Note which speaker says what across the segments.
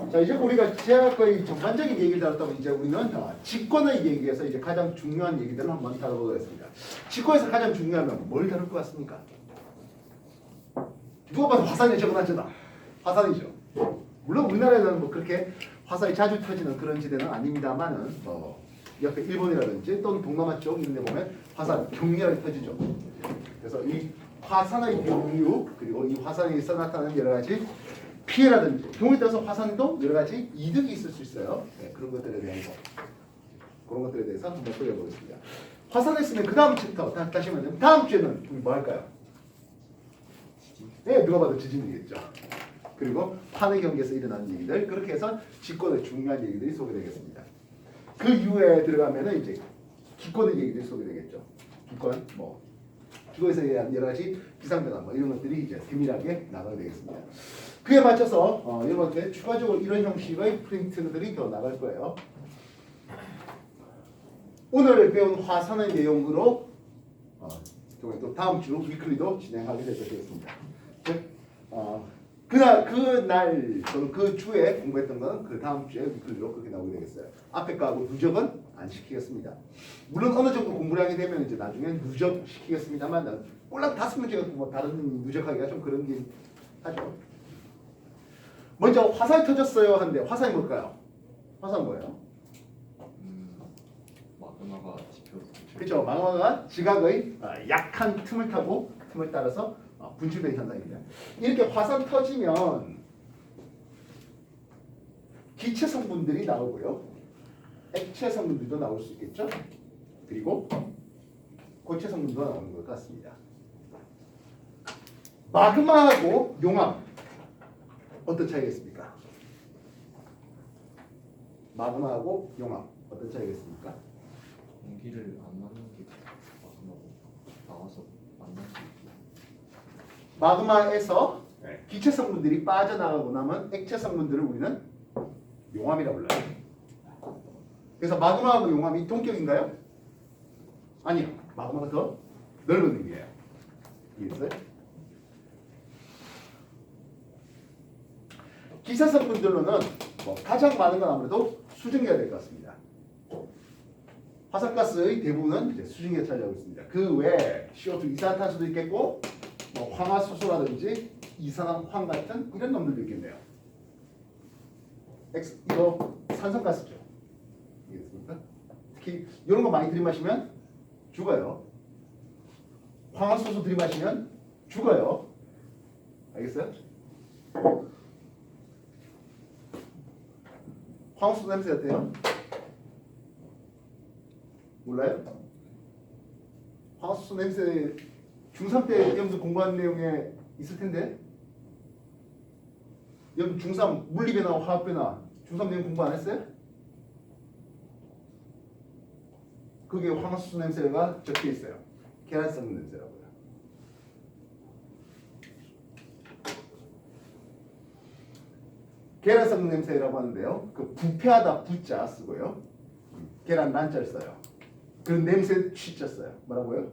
Speaker 1: 자, 이제 우리가 제약과의 전반적인 얘기를 다뤘다면 이제 우리는 직권의 얘기에서 이제 가장 중요한 얘기들을 한번 다뤄보겠습니다. 직권에서 가장 중요하면 뭘 다룰 것 같습니까? 누가 봐도 화산이 적어놨잖아. 화산이죠. 물론 우리나라에는 뭐 그렇게 화산이 자주 터지는 그런 지대는 아닙니다만은 옆에 일본이라든지 또는 동남아 쪽 이런 데 보면 화산 격렬하게 터지죠. 그래서 이 화산의 경류 그리고 이 화산에서 나타나는 여러 가지 피해라든지 경우에 따라서 화산도 여러 가지 이득이 있을 수 있어요. 네, 그런 것들에 대해서 한번 살펴보겠습니다. 화산에 있으면 그 다음 챕터 다시 말하면 다음 주에는 우리 뭐 할까요? 네, 누가 봐도 지진이겠죠. 그리고 판의 경계에서 일어나는 얘기들 그렇게 해서 직권의 중요한 얘기들이 소개되겠습니다. 그 이후에 들어가면은 이제 기권의 얘기들이 소개되겠죠. 기권에서 여러 가지 기상변화 이런 것들이 이제 세밀하게 나가게 되겠습니다. 그에 맞춰서 여러분한테 추가적으로 이런 형식의 프린트들이 더 나갈 거예요. 오늘 배운 화산의 내용으로 또 다음 주 위클리도 진행하게 되겠습니다. 그날 또는 그 주에 공부했던 건 그 다음 주에 위클리로 그렇게 나오게 되겠어요. 앞에 거하고 누적은 안 시키겠습니다. 물론 어느 정도 공부를 하게 되면 이제 나중에 누적 시키겠습니다만 꼴랑 5문제가 뭐 다른 누적하기가 좀 그런 게 하죠. 먼저 화산이 터졌어요 하는데 화산이 뭘까요? 화산 뭐예요?
Speaker 2: 마그마가 지표.
Speaker 1: 그렇죠. 마그마가 지각의 약한 틈을 타고 틈을 따라서 분출되는 현상입니다. 이렇게 화산 터지면 기체 성분들이 나오고요. 액체 성분들도 나올 수 있겠죠. 그리고 고체 성분도 나오는 것 같습니다. 마그마하고 용암 어떤 차이가 있습니까? 마그마하고 용암 어떤 차이가 있습니까?
Speaker 2: 공기를 안 맞는 게 마그마고 나와서 만날 수 있고.
Speaker 1: 마그마에서 기체 성분들이 빠져나가고 나면 액체 성분들을 우리는 용암이라고 불러요. 그래서 마그마하고 용암이 동격인가요? 아니요. 마그마가 더 넓은 의미예요. 이해했어요? 기체 성분들로는 가장 많은 건 아무래도 수증기가 될 것 같습니다. 화산가스의 대부분은 이제 수증기가 차지하고 있습니다. 그 외에 CO2 이산화탄소도 있겠고 황화수소라든지 이산화황 같은 이런 놈들도 있겠네요. 이거 산성가스죠. 이해됐습니까? 특히 이런 거 많이 들이마시면 죽어요. 황화수소 들이마시면 죽어요. 알겠어요? 황화수소 냄새 어때요? 몰라요? 황화수소 냄새 중3 때 여러분들 공부한 내용에 있을 텐데 여러분 중3 물리배나 화학배나 중3 내용 공부 안 했어요? 그게 황화수소 냄새가 적혀 있어요. 계란성 냄새라고요. 계란성 냄새라고 하는데요. 그 부패하다 부자 쓰고요. 계란 난자를 써요. 그 냄새 취자 써요. 뭐라고요?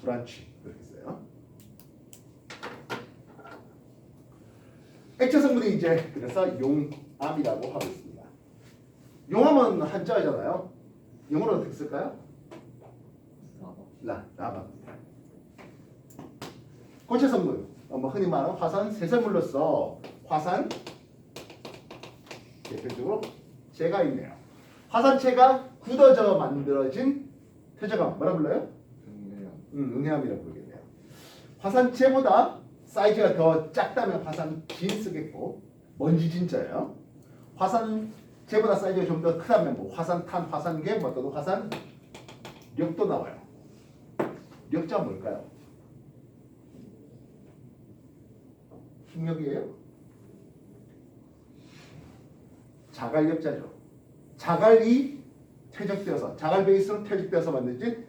Speaker 1: 불안취 그렇게 써요. 액체 성분이 이제 그래서 용암이라고 하고 있습니다. 용암은 한자잖아요. 영어로 어떻게 쓸까요? 라바입니다. 고체 성분 흔히 말하는 화산 세세물로서 화산 대표적으로 재가 있네요. 화산재가 굳어져 만들어진 퇴적암 뭐라 불러요? 응해암이라고 부르겠네요. 화산재보다 사이즈가 더 작다면 화산진 쓰겠고 먼지 진짜예요. 화산재보다 사이즈가 좀 더 크다면 뭐 화산탄, 화산계, 또는 화산력도 나와요. 력자 뭘까요? 중력이에요? 자갈력자죠. 자갈이 퇴적되어서 자갈 베이스로 퇴적되어서 만들지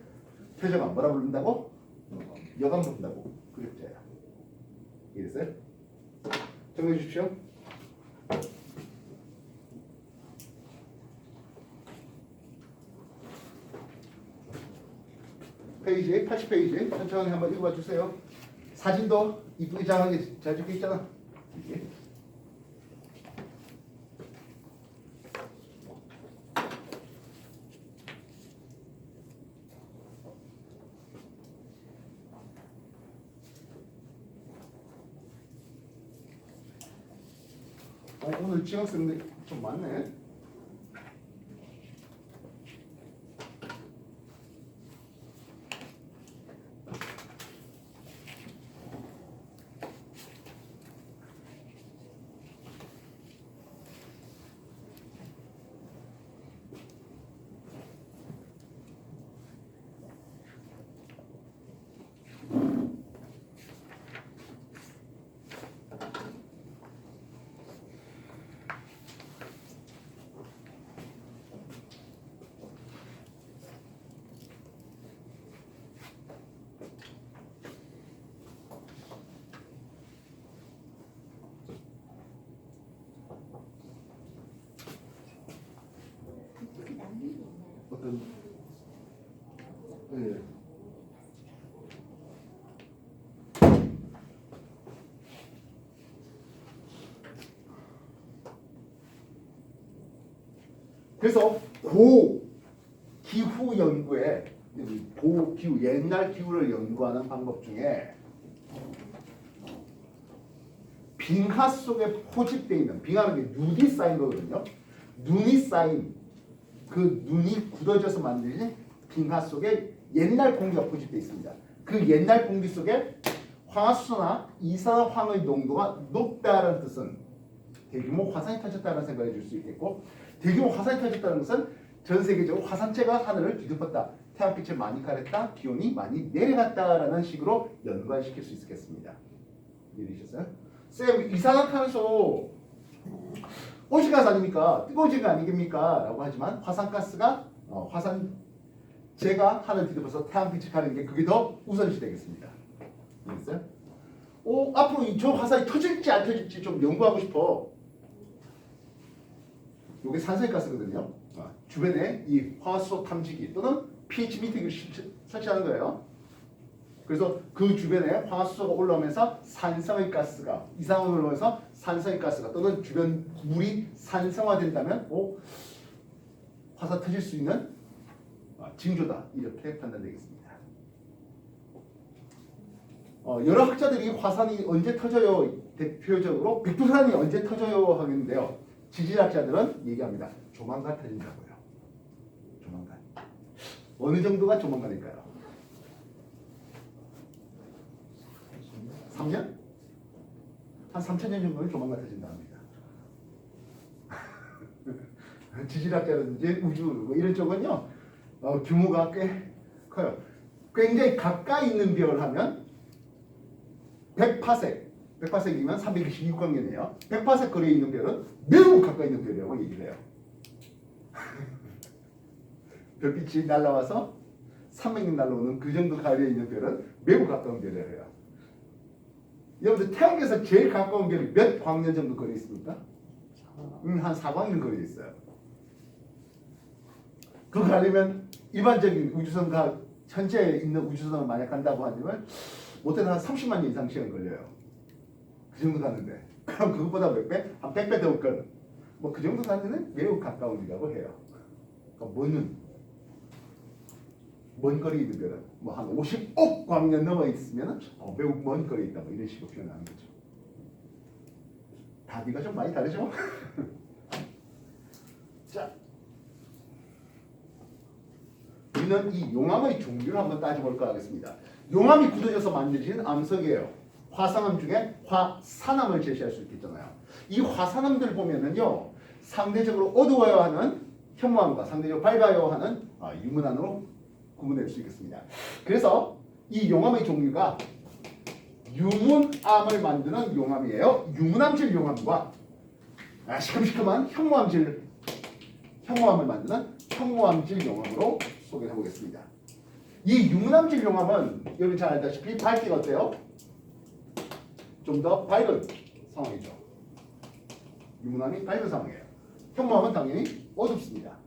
Speaker 1: 퇴적암 뭐라 부른다고? 여감 부른다고. 그 력자야. 이해됐어요? 정리해 주십시오. 페이지 80페이지 천천히 한번 읽어봐 주세요. 사진도 이쁘게 장하게 잘 찍혀 있잖아. 이게. 오늘 지각 쓰는데 좀 많네. 어떤 예. 그래서 고기후 연구에 고기후 옛날 기후를 연구하는 방법 중에 빙하 속에 포집되어 있는 빙하는 게 눈이 쌓인 거거든요. 눈이 쌓인 그 눈이 굳어져서 만들어진 빙하 속에 옛날 공기가 포집되어 있습니다. 그 옛날 공기 속에 황화수소나 이산화황의 농도가 높다는 뜻은 대규모 화산이 터졌다는 생각을 줄 수 있겠고, 대규모 화산이 터졌다는 것은 전 세계적으로 화산재가 하늘을 뒤덮었다, 태양빛을 많이 가렸다, 기온이 많이 내려갔다라는 식으로 연관시킬 수 있겠습니다. 이해되셨어요? 쌤, 이산화탄소 오시가스 아닙니까? 뜨거워진 거 아니겠습니까? 라고 하지만 화산가스가 화산재가 하늘 뒤덮어서 태양빛을 가리는 게 그게 더 우선시 되겠습니다. 알겠어요? 앞으로 저 화산이 터질지 안 터질지 좀 연구하고 싶어. 이게 산성가스거든요. 주변에 이 화수소 탐지기 또는 pH 미터기를 설치하는 거예요. 그래서 그 주변에 황화수소가 올라오면서 산성의 가스가 이상으로 올라오면서 산성의 가스가 또는 주변 물이 산성화된다면 화산 터질 수 있는 징조다, 이렇게 판단되겠습니다. 여러 학자들이 화산이 언제 터져요, 대표적으로 백두산이 언제 터져요 하겠는데요. 지질학자들은 얘기합니다. 조만간 터진다고요. 조만간. 어느 정도가 조만간일까요? 3년? 한 3,000년 정도는 조만간 터진다 합니다. 지질학자라든지 우주 뭐 이런 쪽은요, 규모가 꽤 커요. 굉장히 가까이 있는 별 하면 100파섹이면 326광년이에요. 100파섹 거리에 있는 별은 매우 가까이 있는 별이라고 얘기를 해요. 별빛이 날아와서 300년 날아오는 그 정도 거리에 있는 별은 매우 가까운 별이에요. 여러분들 태양계에서 제일 가까운 별이 몇 광년 정도 거리에 있습니까? 한 4광년 거리에 있어요. 그거 가려면 일반적인 우주선과 현재 있는 우주선을 만약 간다고 하면 못해도 한 30만 년 이상 시간 걸려요. 그 정도 가는데 그럼 그것보다 몇 배? 한 100배 더 없거든. 뭐 그 정도 가는 데는 매우 가까운 이라고 해요. 그러니까 먼 거리에 있는 별은 뭐 한 50억 광년 넘어 있으면 매우 먼 거리에 있다, 뭐 이런 식으로 표현하는 거죠. 다비가 좀 많이 다르죠? 자, 우리는 이 용암의 종류를 한번 따져볼까 하겠습니다. 용암이 굳어져서 만들어진 암석이에요. 화산암 중에 화산암을 제시할 수 있겠잖아요. 이 화산암들 보면은요, 상대적으로 어두워야 하는 현무암과 상대적으로 밝아야 하는 유문암으로 구분될 수 있겠습니다. 그래서 이 용암의 종류가 유문암을 만드는 용암이에요. 유문암질 용암과 시큼시큼한 현무암을 만드는 현무암질 용암으로 소개해 보겠습니다. 이 유문암질 용암은 여러분 잘 알다시피 밝기가 어때요? 좀 더 밝은 상황이죠. 유문암이 밝은 상황이에요. 현무암은 당연히 어둡습니다.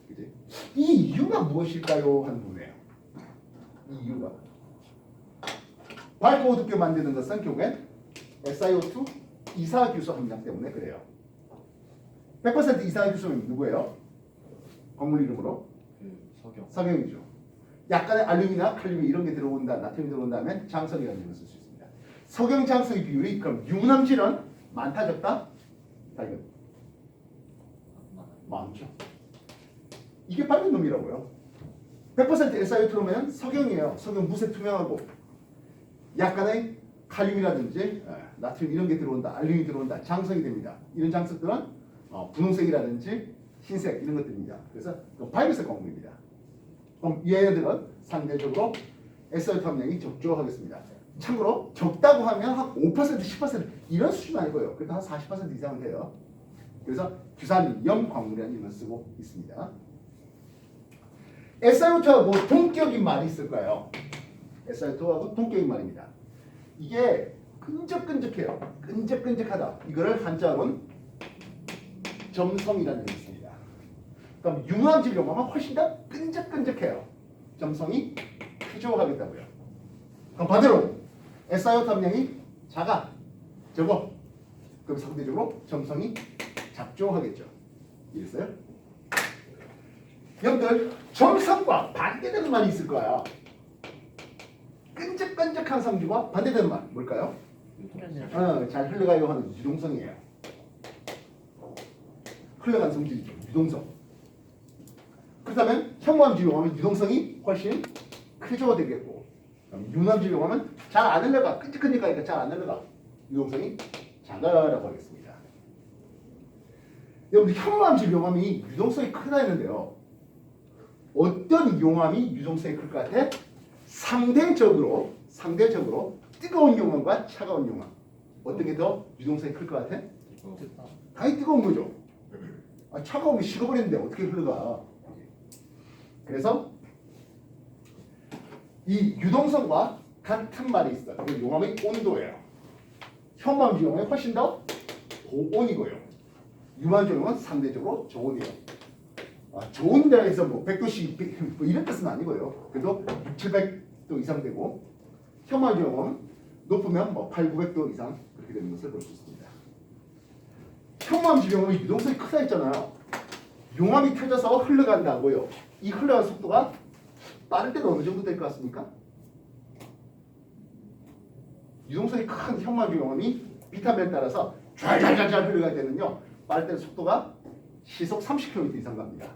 Speaker 1: 그치? 이 이유가 무엇일까요? 하는 부분이에요. 이 이유가 밝고 어둡게 만드는 것은 결국엔 SiO2 이산화규소 함량 때문에 그래요. 100% 이산화규소는 누구예요? 건물 이름으로? 석영이죠. 약간의 알루미늄이나 칼륨이 이런 게 들어온다, 나트륨이 들어온다면 장석이라는 이름을 쓸 수 있습니다. 석영 장석의 비율이 그럼 유문암질은 많다 적다? 밝은
Speaker 2: 안
Speaker 1: 많죠. 이게 밝은 놈이라고요. 100% SiO2면 석영이에요. 석영 무색 투명하고 약간의 칼륨이라든지 나트륨 이런 게 들어온다, 알륨이 들어온다, 장성이 됩니다. 이런 장석들은 분홍색이라든지 흰색 이런 것들입니다. 그래서 밝은색 광물입니다. 그럼 얘네들은 상대적으로 SiO2 함량이 적조하겠습니다. 참고로 적다고 하면 한 5%, 10% 이런 수준 아니고요. 그래도 한 40% 이상은 돼요. 그래서 규산염 광물이라는 이름을 쓰고 있습니다. SiO2하고 동격인 말이 있을까요? SiO2하고 동격인 말입니다. 이게 끈적끈적해요. 끈적끈적하다. 이거를 한자로는 점성이라는 게 있습니다. 그럼 융합질 용하면 훨씬 더 끈적끈적해요. 점성이 크조하겠다고요. 그럼 반대로 SiO2 함량이 작아, 적어. 그럼 상대적으로 점성이 작조하겠죠. 이해했어요? 여러분들 점성과 반대되는 말이 있을 거야. 끈적끈적한 성질과 반대되는 말 뭘까요? 잘 흘러가요 하는 유동성이에요. 흘러간 성질이죠. 유동성. 그렇다면 현무암질 용하면 유동성이 훨씬 크죠 되겠고, 윤암질 용하면 잘 안 흘러가. 끈적끈적하니까 잘 안 흘러가. 유동성이 작아라고 하겠습니다. 여러분 현무암질 용암이 유동성이 크다 했는데요. 어떤 용암이 유동성이 클 것 같아? 상대적으로 뜨거운 용암과 차가운 용암 어떤 게 더 유동성이 클 것 같아?
Speaker 2: 됐다.
Speaker 1: 당연히 뜨거운 거죠. 차가우면 식어버리는데 어떻게 흘러가? 그래서 이 유동성과 같은 말이 있어요. 그 용암의 온도예요. 현무암 용암이 훨씬 더 고온이고요. 유암 용암은 상대적으로 저온이에요. 좋은 데에서 뭐 100도씨 뭐 이런 뜻은 아니고요. 그래도 700도 이상 되고 현무암 용암은 높으면 뭐 8, 900도 이상 그렇게 되는 것을 볼 수 있습니다. 현무암 용암이 유동성이 크다 했잖아요. 용암이 터져서 흘러간다고요. 이 흘러가는 속도가 빠를 때는 어느 정도 될 것 같습니까? 유동성이 큰 현무암 용암이 비타민에 따라서 잘 흘러갈 때는요. 빠를 때는 속도가 시속 30km 이상 갑니다.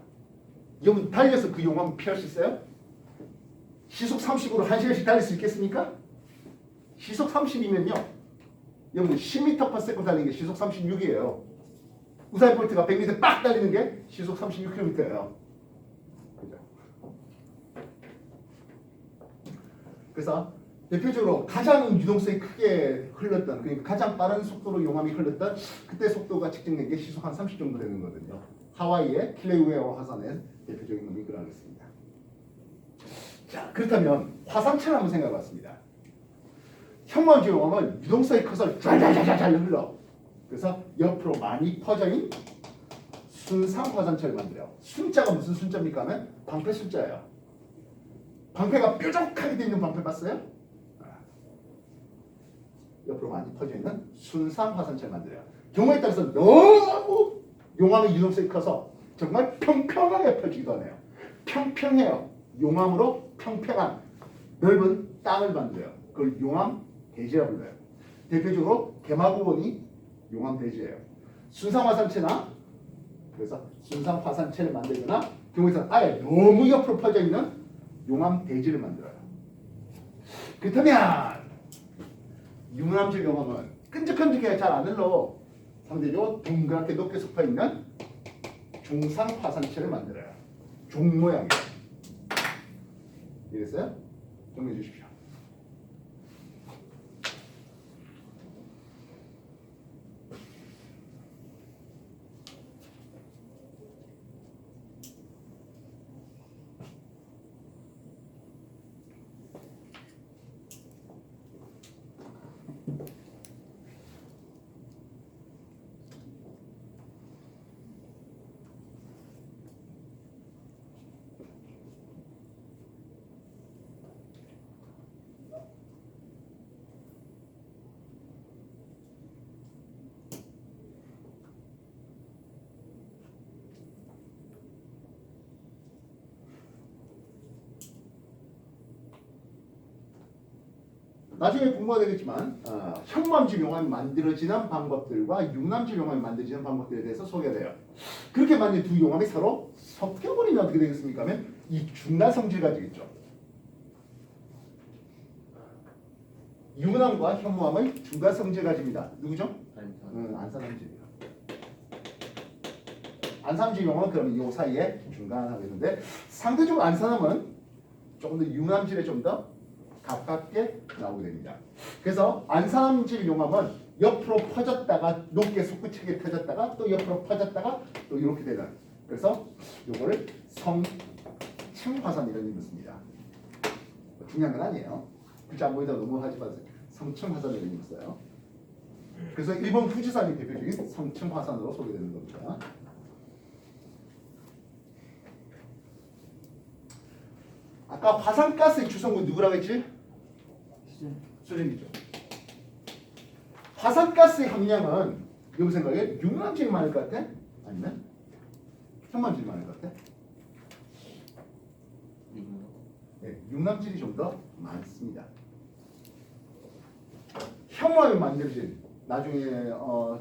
Speaker 1: 여러분 달려서 그 용암 피할 수 있어요? 시속 30으로 1시간씩 달릴 수 있겠습니까? 시속 30이면요. 여러분 10m/s 달리는 게 시속 36이에요. 우사인 볼트가 100m 빡 달리는 게 시속 36km예요. 그죠? 그래서 대표적으로 가장 유동성이 크게 흘렀던, 그러니까 가장 빠른 속도로 용암이 흘렀던 그때 속도가 측정된 게 시속 한 30 정도 되는 거거든요. 하와이의 킬레우웨어 화산의 대표적인 놈이 그러겠습니다. 자, 그렇다면 화산체를 한번 생각해봤습니다. 현무암 용암은 유동성이 커서 잘 흘러. 그래서 옆으로 많이 퍼져있는 순상 화산체를 만들어요. 순자가 무슨 순자입니까 하면 방패 순자예요. 방패가 뾰족하게 되어 있는 방패 봤어요? 옆으로 많이 퍼져있는 순상 화산체를 만들어요. 경우에 따라서 너무 용암의 유동성이 커서 정말 평평하게 펴지기도 하네요. 평평해요. 용암으로 평평한 넓은 땅을 만들어요. 그걸 용암 대지라 불러요. 대표적으로 개마고원이 용암 대지예요. 순상 화산체나 그래서 순상 화산체를 만들거나 경우에 따라서 아예 너무 옆으로 퍼져 있는 용암 대지를 만들어요. 그렇다면 유암질 용암은 끈적끈적해 잘 안 흘러 상대적으로 동그랗게 높게 솟아 있는 중상 화산체를 만들어요. 종 모양이에요. 이해됐어요? 정리해 주십시오. 나중에 공부가 되겠지만 현무암질 용암이 만들어지는 방법들과 유람질 용암이 만들어지는 방법들에 대해서 소개돼요. 그렇게 만든 두 용암이 서로 섞여버리면 어떻게 되겠습니까? 하면 이 중간 성질이 되겠죠. 유람과 현무암의 중간 성질 가집니다. 누구죠? 안산암질이요. 안산암질 용암은 그러면 이 사이에 중간 하겠는데 상대적으로 안산암은 조금 더 유람질에 좀 더 가깝게 나오게 됩니다. 그래서 안산암질 용암은 옆으로 퍼졌다가 높게 솟구치게 터졌다가 또 옆으로 퍼졌다가 또 이렇게 되는, 그래서 요거를 성층화산 이런 의미를 씁니다. 중요한 건 아니에요. 글자 안 보이다 너무 하지 마세요. 성층화산 이런 의미를 써요. 그래서 일본 후지산이 대표적인 성층화산으로 소개되는 겁니다. 아까 화산가스의 주성분 누구라고 했지? 수증기죠. 화산가스의 함량은 여기 생각에 융합질이 많을 것 같아? 아니면 현무암질이 많을 것 같아? 네, 융합질이 좀 더 많습니다. 현무암이 만들어진 나중에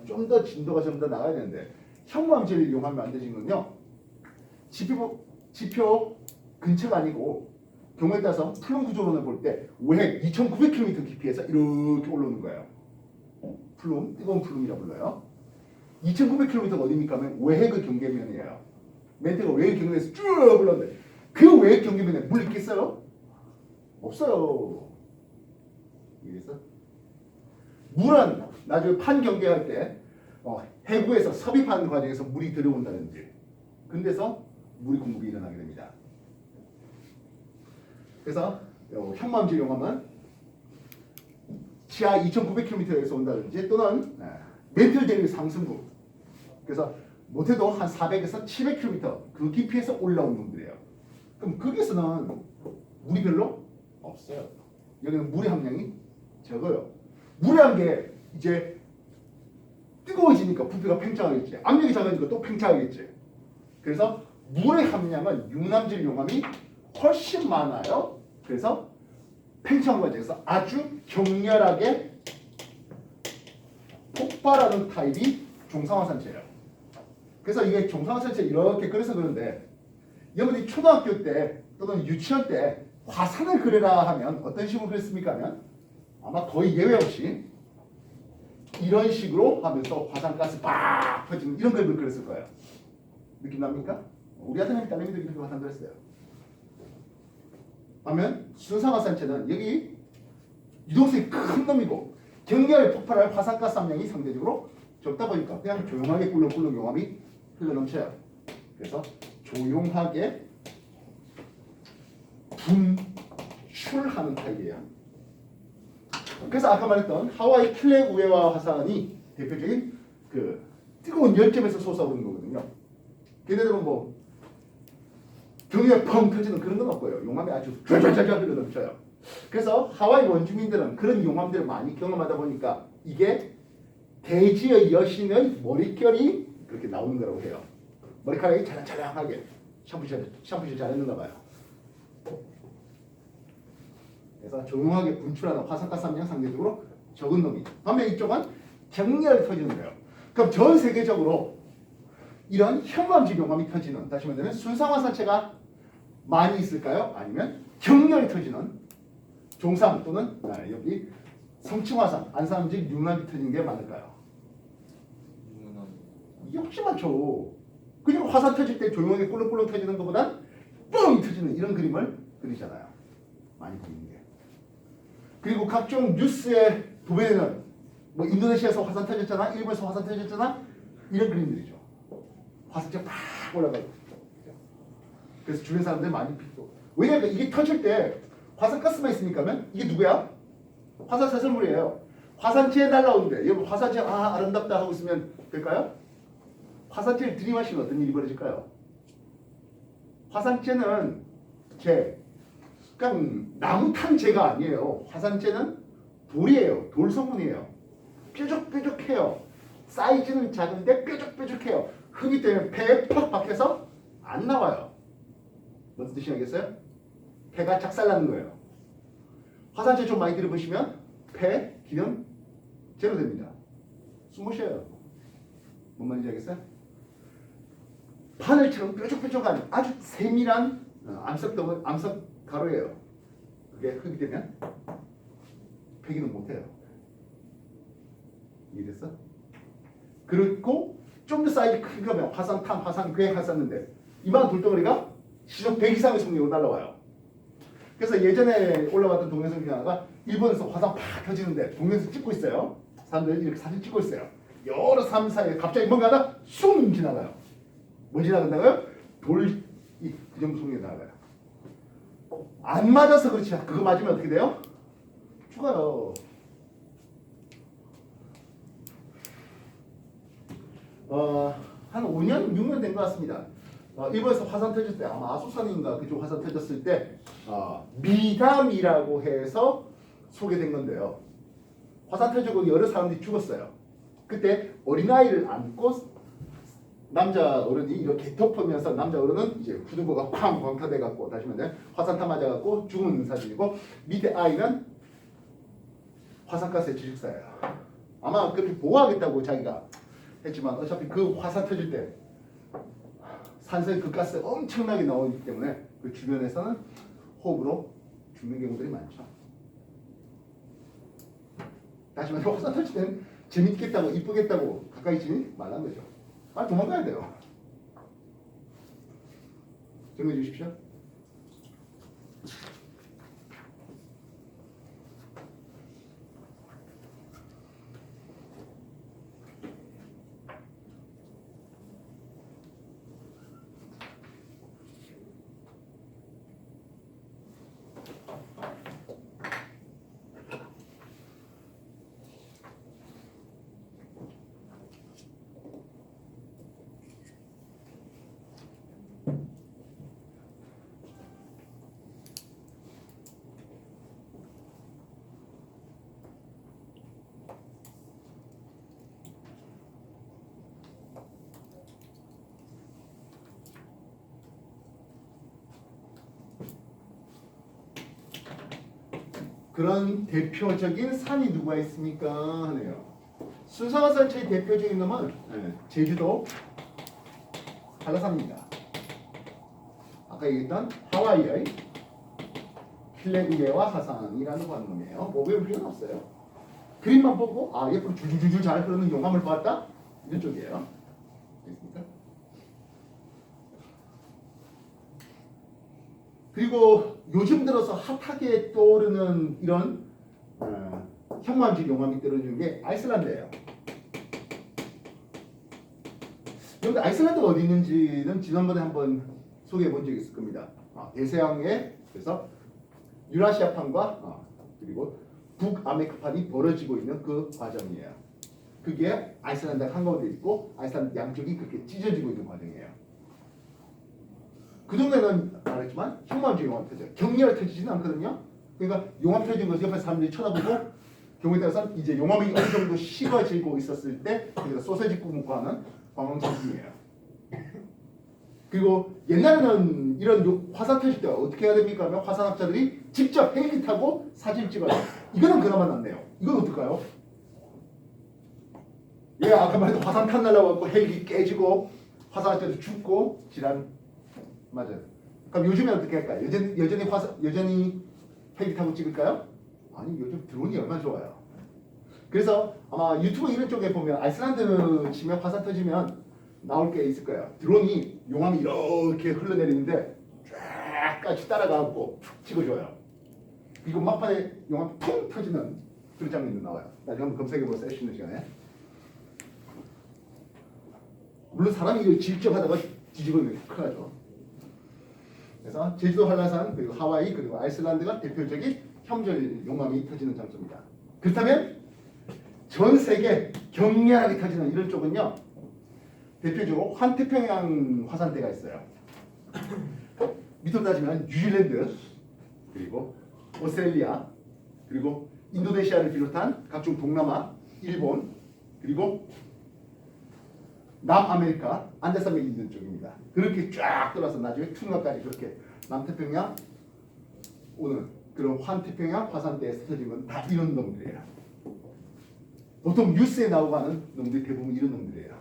Speaker 1: 좀 더 진도가 좀 더 나가야 되는데 현무암질 용암이 만들어진 건요. 지표 근처가 아니고 경우에 따라서 플룸 구조론을 볼 때 외핵 2,900km 깊이에서 이렇게 올라오는 거예요. 플룸, 뜨거운 플룸이라 불러요. 2,900km가 어디입니까? 하면 외핵의 경계면이에요. 멘트가 외핵 경계면에서 쭉 올라오는데 그 외핵 경계면에 물 있겠어요? 없어요. 이해했어? 물은 나중에 판 경계할 때 해구에서 섭입하는 과정에서 물이 들어온다든지 근데서 물이 공급이 일어나게 됩니다. 그래서 현무암질 용암은 지하 2,900km에서 온다든지 또는 멘틀 대륙 상승부, 그래서 못해도 한 400에서 700km 그 깊이에서 올라온 놈들이에요. 그럼 거기서는 물이 별로 없어요. 여기는 물의 함량이 적어요. 물이란 게 이제 뜨거워지니까 부피가 팽창하겠지. 압력이 작아지니까 또 팽창하겠지. 그래서 물의 함량은 융합질 용암이 훨씬 많아요. 그래서 팽창 과정에서 아주 격렬하게 폭발하는 타입이 종상화산체예요. 그래서 이게 종상화산체 이렇게 그래서 그런데 여러분이 초등학교 때 또는 유치원 때 화산을 그려라 하면 어떤 식으로 그렸습니까? 하면 아마 거의 예외 없이 이런 식으로 하면서 화산가스 팍 퍼지는 이런 그림을 그렸을 거예요. 느낌 납니까? 우리 아들 딸내미들이 이렇게 화산 그렸어요. 하면 순상화산체는 여기 유동성이 큰 놈이고 격렬히 폭발할 화산가스 함량이 상대적으로 적다 보니까 그냥 조용하게 꿀렁꿀렁 용암이 흘러넘쳐요. 그래서 조용하게 분출하는 타입이에요. 그래서 아까 말했던 하와이 킬레우에와 화산이 대표적인 그 뜨거운 열점에서 솟아오르는 거거든요. 걔네들은 뭐 경유에 펑 터지는 그런 건 없고요. 용암이 아주 쫙쫙쫙 흘러넘쳐요. 그래서 하와이 원주민들은 그런 용암들을 많이 경험하다 보니까 이게 대지의 여신의 머릿결이 그렇게 나오는 거라고 해요. 머리카락이 자랑자랑하게 샴푸질 잘했는가 봐요. 그래서 조용하게 분출하는 화산가스 함량 상대적으로 적은 놈이. 반면 이쪽은 격렬히 터지는 거예요. 그럼 전 세계적으로 이런 현무암질 용암이 터지는, 다시 말하면 순상화산체가 많이 있을까요? 아니면 격렬히 터지는 종상 또는 여기 성층화산, 안산암질 융합이 터지는 게 많을까요? 이게 훨씬 많죠. 그냥 화산 터질 때 조용하게 꿀렁꿀렁 터지는 것보다 뻥 터지는 이런 그림을 그리잖아요. 많이 보이는 게. 그리고 각종 뉴스에 도배되는 뭐 인도네시아에서 화산 터졌잖아, 일본에서 화산 터졌잖아, 이런 그림들이죠. 화산재 팍 올라가고. 그래서 주변 사람들 많이 피고. 왜냐하면 이게 터질 때 화산가스만 있으니까면 이게 누구야? 화산 세설물이에요. 화산재 날라오는데 여러분 화산재 아름답다 하고 있으면 될까요? 화산재를 들이마시면 어떤 일이 벌어질까요? 화산재는 그냥 나무탄 재가 아니에요. 화산재는 돌이에요. 돌 성분이에요. 뾰족뾰족해요. 사이즈는 작은데 뾰족뾰족해요. 흙이 때문에 폐에 팍 박혀서 안 나와요. 무슨 뜻이 알겠어요? 폐가 작살나는 거예요. 화산재 좀 많이 들어보시면 폐 기능 제로 됩니다. 숨 쉬어요. 뭔 말인지 알겠어요? 바늘처럼 뾰족뾰족한 아주 세밀한 암석 가루예요. 그게 흙이 되면 폐기능 못해요. 이해됐어? 그리고 좀 더 사이즈 큰 거면 화산탄, 화산괴 했었는데 이만 돌덩어리가 시속 100 이상의 속력으로 날아와요. 그래서 예전에 올라왔던 동영상 중에 하나가 일본에서 화산 팍 터지는데 동영상 찍고 있어요. 사람들이 이렇게 사진 찍고 있어요. 여러 사람 사이에 갑자기 뭔가 하나 쑥 지나가요. 뭐 지나간다고요? 그 정도 속력이 나가요. 안 맞아서 그렇지. 그거 맞으면 어떻게 돼요? 죽어요. 한 5년, 6년 된 것 같습니다. 일본에서 화산 터졌을 때 아마 아소산인가 그쪽 화산 터졌을 때 미담이라고 해서 소개된 건데요. 화산 터지고 여러 사람들이 죽었어요. 그때 어린아이를 안고 남자 어른이 이렇게 덮으면서 남자 어른은 이제 후두부가 쾅 광타돼 갖고 다시 말해 화산탄 맞아 갖고 죽은 사진이고 밑에 아이는 화산가스에 지식사예요. 아마 그렇게 보호하겠다고 자기가 했지만 어차피 그 화산 터질 때 산소의 그 가스 엄청나게 나오기 때문에 그 주변에서는 호흡으로 죽는 경우들이 많죠. 다시 말해 화산 터질 때는 재밌겠다고 이쁘겠다고 가까이 지지 말란 거죠. 빨리 도망가야 돼요. 정해 주십시오. 그런 대표적인 산이 누가 있습니까? 하네요. 수상화산체의 대표적인 놈은 제주도 한라산입니다. 아까 얘기했던 하와이의 킬레구게와 하산이라는 관놈이에요. 뭐 외울 필요는 없어요. 그림만 보고 예쁘게 줄줄줄 잘 흐르는 용암을 보았다? 이런 쪽이에요. 알겠습니까? 그리고 요즘 들어서 핫하게 떠오르는 이런 현무암질 용암이 떨어지는 게 아이슬란드예요. 그런데 아이슬란드가 어디 있는지는 지난번에 한번 소개해 본 적이 있을 겁니다. 대서양에 그래서 유라시아판과 그리고 북아메리카판이 벌어지고 있는 그 과정이에요. 그게 아이슬란드가 한가운데 있고 아이슬란드 양쪽이 그렇게 찢어지고 있는 과정이에요. 그 동네는 알았지만 현무암질 용암 터져요. 격렬하게 터지지는 않거든요. 그러니까 용암 터진 것을 옆에 사람들이 쳐다보고 경우에 따라서는 이제 용암이 어느 정도 식어지고 있었을 때 그래서 소세지 구워 하는 관광지이에요. 그리고 옛날에는 이런 화산 터질 때 어떻게 해야 됩니까? 하면 화산학자들이 직접 헬기 타고 사진 찍어요. 이거는 그나마 낫네요. 이건 어떨까요? 아까 말했던 화산탄 날라와서 헬기 깨지고 화산학자들 죽고 지난 맞아요. 그럼 요즘에 어떻게 할까요? 여전히 헬기 타고 찍을까요? 아니 요즘 드론이 얼마나 좋아요. 그래서 아마 유튜브 이런 쪽에 보면 아이슬란드 치면 화산 터지면 나올 게 있을 거예요. 드론이 용암이 이렇게 흘러내리는데 쫙까지 따라가고 툭 찍어줘요. 그리고 막판에 용암 퉁 터지는 그런 장면이 나와요. 나중에 한번 검색해보세요. 쉬는 시간에. 물론 사람이 이걸 직접 하다가 뒤집어내면 큰일 나죠. 그래서 제주도 한라산 그리고 하와이 그리고 아이슬란드가 대표적인 현무암질 용암이 터지는 장소입니다. 그렇다면 전 세계 격렬하게 터지는 이런 쪽은요. 대표적으로 환태평양 화산대가 있어요. 밑으로 따지면 뉴질랜드 그리고 오스트레일리아 그리고 인도네시아를 비롯한 각종 동남아, 일본 그리고 남아메리카 안데산맥이 있는 쪽입니다. 그렇게 쫙 돌아서 나중에 퉁가까지 그렇게 남태평양 오는 그런 환태평양 화산대에서 터진 건 다 이런 놈들이에요. 보통 뉴스에 나오고 하는 놈들이 대부분 이런 놈들이에요.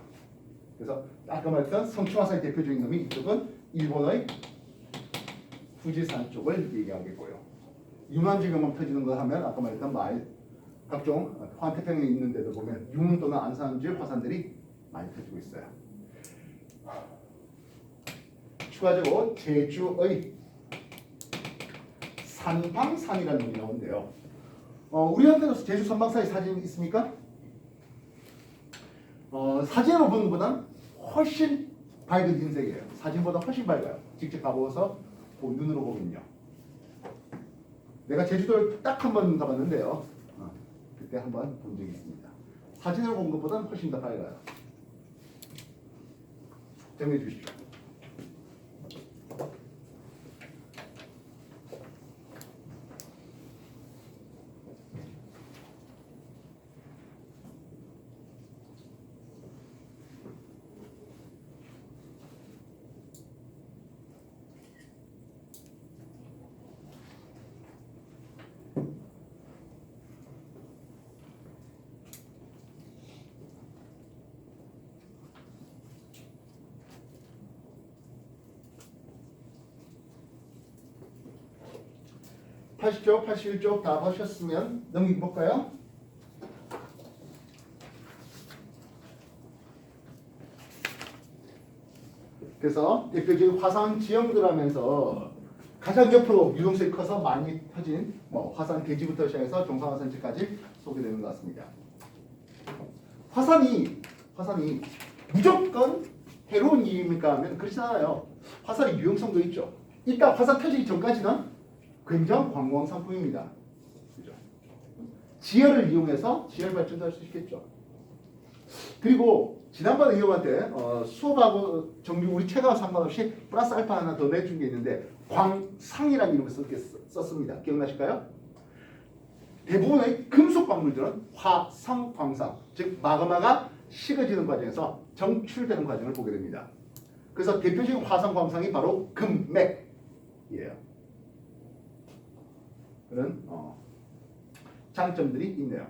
Speaker 1: 그래서 아까 말했던 성추화산의 대표적인 놈이 이쪽은 일본의 후지산 쪽을 얘기하겠고요. 유난지경만 터지는 거 하면 아까 말했던 각종 환태평양에 있는 데도 보면 유문 또는 안산질 화산들이 많이 터지고 있어요. 추가적으로 제주의 산방산이라는 놈이 나오는데요. 우리한테는 제주 산방산의 사진 있습니까? 사진으로 보는 것보다는 훨씬 밝은 흰색이에요. 사진보다 훨씬 밝아요. 직접 가보셔서 눈으로 보면요. 내가 제주도를 딱 한 번 가봤는데요. 그때 한 번 본 적이 있습니다. 사진으로 본 것보다는 훨씬 더 밝아요. 정리해 주십시오. 쪽 80쪽, 81쪽 다 보셨으면 넘겨볼까요? 그래서 대표적인 화산 지형들 하면서 가장 옆으로 유동성이 커서 많이 터진 화산 대지부터 시작해서 종상화산지까지 소개되는 것 같습니다. 화산이 무조건 해로운 일입니까 하면 그렇지 않아요. 화산이 유용성도 있죠. 일단 화산 터지기 전까지는 굉장히 관광 상품입니다. 그죠? 지열을 이용해서 지열 발전도 할 수 있겠죠. 그리고 지난번에 이용한테 수업하고 정규 우리 체크와 상관없이 플러스 알파 하나 더 내준 게 있는데 광상이라는 이름을 썼습니다. 기억나실까요? 대부분의 금속 광물들은 화상 광상, 즉 마그마가 식어지는 과정에서 정출되는 과정을 보게 됩니다. 그래서 대표적인 화상 광상이 바로 금맥이에요. 그런 장점들이 있네요.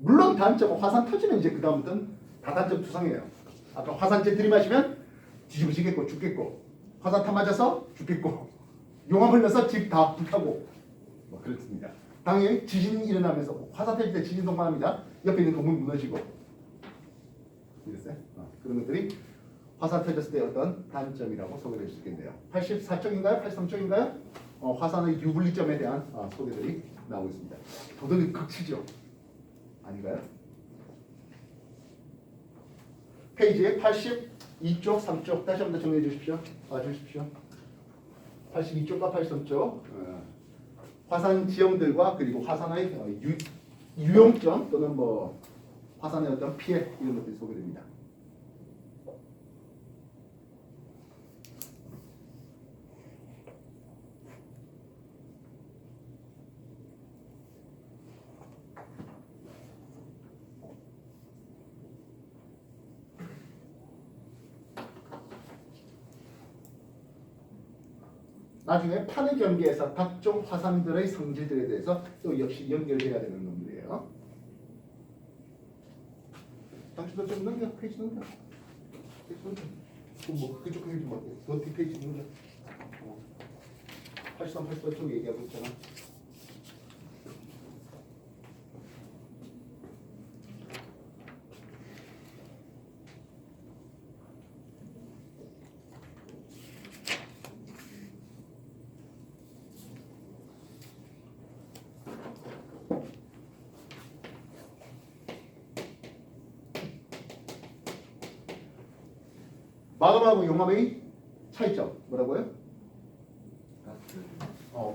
Speaker 1: 물론 단점은 화산 터지면 이제 그 다음부터는 다 단점 투성이에요. 아까 화산재 들이마시면 뒤집어지겠고 죽겠고, 화산 타 맞아서 죽겠고, 용암 흘려서 집 다 불타고 그렇습니다. 당연히 지진이 일어나면서 화산 터질 때 지진 동반합니다. 옆에 있는 건물 무너지고 이랬어요. 그런 것들이 화산 터졌을 때 어떤 단점이라고 소개될 수 있겠네요. 84쪽인가요? 83쪽인가요? 화산의 유분리점에 대한 소개들이 나오고 있습니다. 도덕이 극치죠? 아닌가요? 페이지에 82쪽, 3쪽 다시 한번 정리해 주십시오. 봐주십시오. 82쪽과 83쪽 화산 지형들과 그리고 화산의 유용점 또는 화산의 어떤 피해 이런 것들이 소개됩니다. 나중에 판의 경계에서 각종 화산들의 성질들에 대해서 또 역시 연결해야 되는 놈들이에요. 당신도 좀 넘겨, 페이지 넘겨. 그쪽 페이지 더 뒷페이지 넘겨. 83, 84쪽 얘기하고 있잖아. 마그마하고 용암의 차이점 뭐라고요?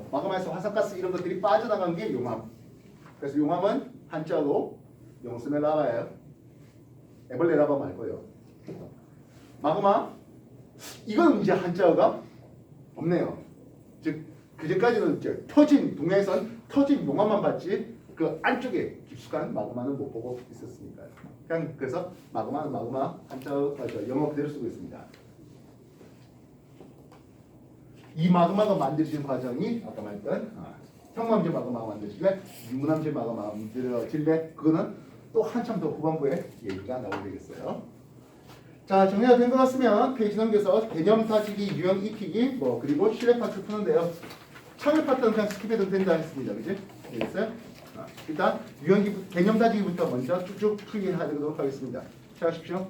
Speaker 1: 마그마에서 화산가스 이런 것들이 빠져나간 게 용암. 그래서 용암은 한자로 용수멜 라바예요. 애벌레 라바 말고요. 마그마 이건 이제 한자어가 없네요. 즉 그전까지는 이제 동해에선 터진 용암만 봤지 그 안쪽에 깊숙한 마그마는 못 보고 있었으니까요. 그래서 마그마는 마그마 한자어 영어 그대로 쓰고 있습니다. 이 마그마가 만들어지는 과정이 아까 말했던 형맘제 마감 만들어질래? 유무남제 마감 만들어질래? 그거는 또 한참 더 후반부에 얘기가 나오게 되겠어요. 자, 정리가 된 것 같으면 페이지 넘겨서 개념 따지기, 유형 입히기, 뭐 그리고 실내 파트 푸는데요. 참여 파트는 그냥 스킵해도 된다 했습니다. 그지? 되겠어요? 일단 유형 개념 따지기부터 먼저 쭉쭉 풀이하도록 하겠습니다. 잘 하십시오.